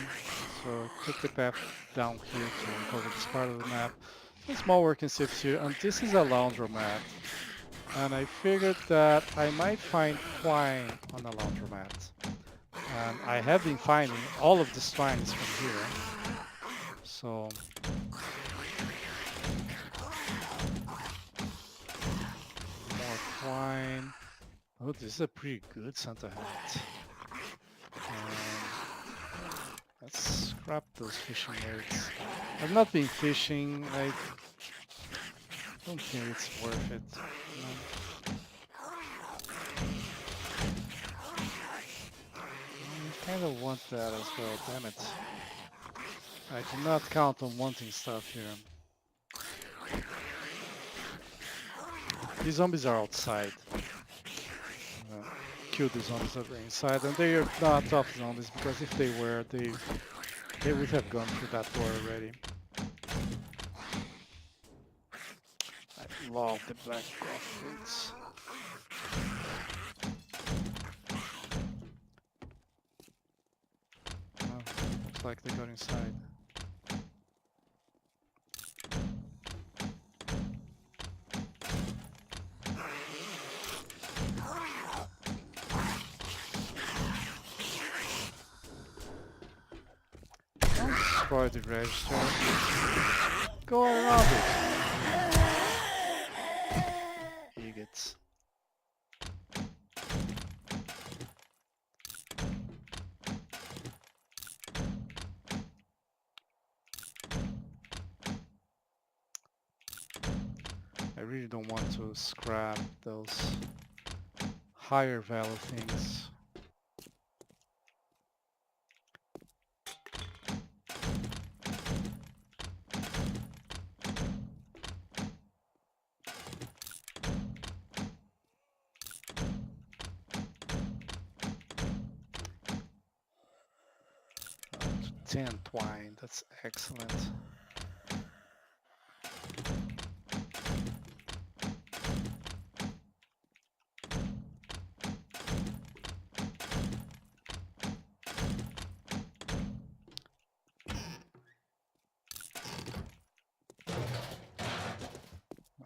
so took the path down here to uncover this part of the map. A small working shift here, and this is a laundromat. And I figured that I might find twine on a laundromat. And I have been finding all of this twine is from here. So more twine. Oh, this is a pretty good Santa hat. Let's scrap those fishing nets. I've not been fishing. I don't think it's worth it. I kind of want that as well, damn it. I do not count on wanting stuff here. These zombies are outside. Kill the zombies that are inside, and they are not tough zombies because if they were, they would have gone through that door already. I love the black cloth fruits. Oh, looks like they got inside. Don't destroy the register. Go around it. Idiots. I really don't want to scrap those higher value things. Up to 10 twine, that's excellent.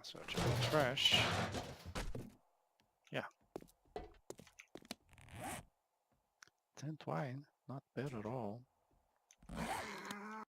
Search for trash. Yeah. 10 twine, not bad at all.